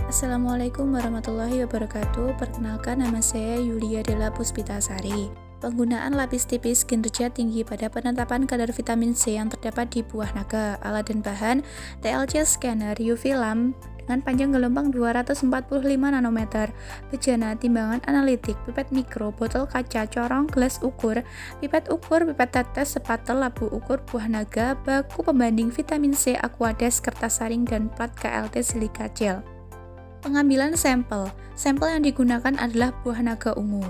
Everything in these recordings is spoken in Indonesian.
Assalamualaikum warahmatullahi wabarakatuh. Perkenalkan, nama saya Yulia Della Puspitasari. Penggunaan lapis tipis kinerja tinggi pada penetapan kadar vitamin C yang terdapat di buah naga. Alat dan bahan: TLC scanner UV lamp dengan panjang gelombang 245 nanometer, bejana, timbangan analitik, pipet mikro, botol kaca, corong, gelas ukur, pipet tetes, sepatel, labu ukur buah naga, baku pembanding vitamin C, Aquades, kertas saring, dan plat KLT silika gel. Pengambilan sampel. Sampel yang digunakan adalah buah naga ungu.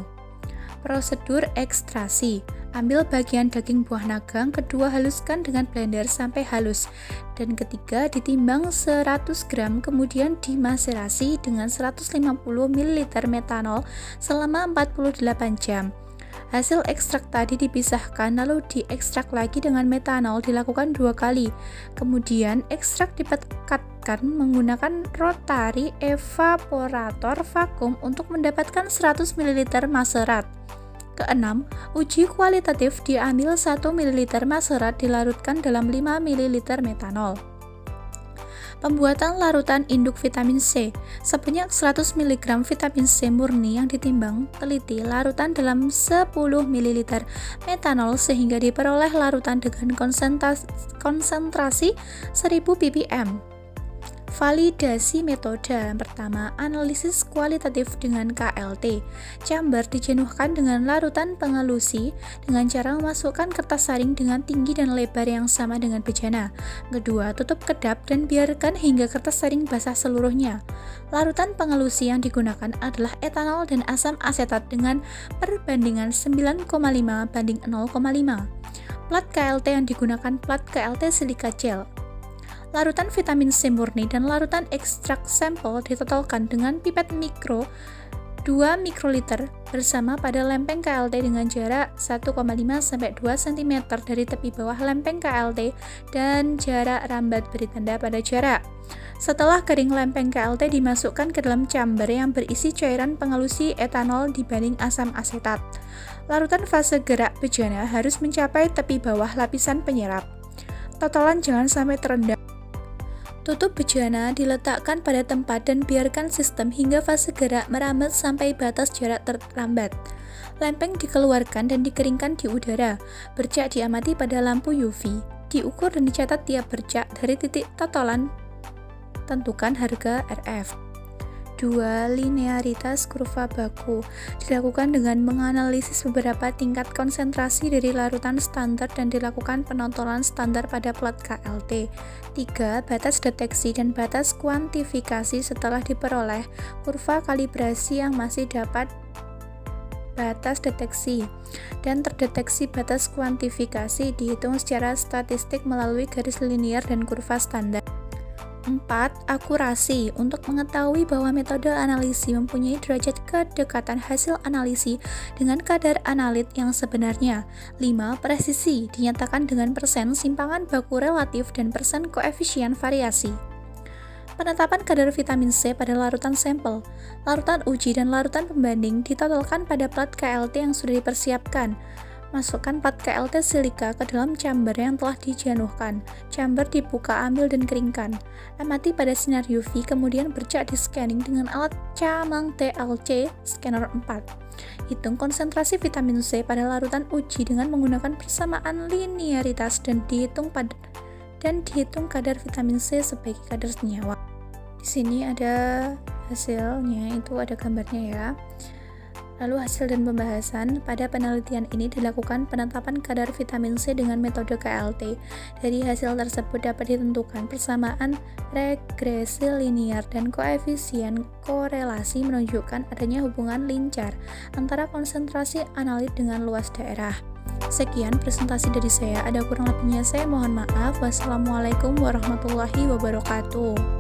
Prosedur ekstraksi. Ambil bagian daging buah naga, kedua haluskan dengan blender sampai halus, dan ketiga ditimbang 100 gram, kemudian dimaserasi dengan 150 ml metanol selama 48 jam. Hasil ekstrak tadi dipisahkan lalu diekstrak lagi dengan metanol, dilakukan 2 kali. Kemudian ekstrak dipekatkan menggunakan rotary evaporator vakum untuk mendapatkan 100 ml maserat. Keenam, uji kualitatif. Diambil 1 ml maserat dilarutkan dalam 5 ml metanol. Pembuatan larutan induk vitamin C. Sebanyak 100 mg vitamin C murni yang ditimbang, teliti larutan dalam 10 ml metanol sehingga diperoleh larutan dengan konsentrasi 1000 ppm. Validasi metode. Pertama, analisis kualitatif dengan KLT. Chamber dijenuhkan dengan larutan pengelusi dengan cara memasukkan kertas saring dengan tinggi dan lebar yang sama dengan bejana. Kedua, tutup kedap dan biarkan hingga kertas saring basah seluruhnya. Larutan pengelusi yang digunakan adalah etanol dan asam asetat dengan perbandingan 9,5 banding 0,5. Plat KLT yang digunakan plat KLT silika gel. Larutan vitamin C murni dan larutan ekstrak sampel ditotalkan dengan pipet mikro 2 mikroliter bersama pada lempeng KLT dengan jarak 1,5 sampai 2 cm dari tepi bawah lempeng KLT dan jarak rambat beri tanda pada jarak. Setelah kering, lempeng KLT dimasukkan ke dalam chamber yang berisi cairan pengelusi etanol dibanding asam asetat. Larutan fase gerak bejana harus mencapai tepi bawah lapisan penyerap. Totalan jangan sampai terendam. Tutup bejana diletakkan pada tempat dan biarkan sistem hingga fase gerak merambat sampai batas jarak terlambat. Lempeng dikeluarkan dan dikeringkan di udara. Bercak diamati pada lampu UV. Diukur dan dicatat tiap bercak dari titik totalan. Tentukan harga RF. 2. Linearitas kurva baku. Dilakukan dengan menganalisis beberapa tingkat konsentrasi dari larutan standar dan dilakukan penotolan standar pada plat KLT. 3. Batas deteksi dan batas kuantifikasi. Setelah diperoleh kurva kalibrasi yang masih dapat batas deteksi dan terdeteksi batas kuantifikasi, dihitung secara statistik melalui garis linier dan kurva standar. 4. Akurasi. Untuk mengetahui bahwa metode analisis mempunyai derajat kedekatan hasil analisis dengan kadar analit yang sebenarnya. 5. Presisi. Dinyatakan dengan persen simpangan baku relatif dan persen koefisien variasi. Penetapan kadar vitamin C pada larutan sampel. Larutan uji dan larutan pembanding ditotalkan pada plat KLT yang sudah dipersiapkan. Masukkan plat KLT silika ke dalam chamber yang telah dijenuhkan. Chamber dibuka, ambil dan keringkan. Amati pada sinar UV, kemudian bercak di scanning dengan alat Camang TLC scanner 4. Hitung konsentrasi vitamin C pada larutan uji dengan menggunakan persamaan linearitas dan dihitung kadar vitamin C sebagai kadar senyawa. Di sini ada hasilnya, itu ada gambarnya ya. Lalu hasil dan pembahasan. Pada penelitian ini dilakukan penetapan kadar vitamin C dengan metode KLT. Dari hasil tersebut dapat ditentukan persamaan regresi linear dan koefisien korelasi menunjukkan adanya hubungan linear antara konsentrasi analit dengan luas daerah. Sekian presentasi dari saya. Ada kurang lebihnya saya mohon maaf. Wassalamualaikum warahmatullahi wabarakatuh.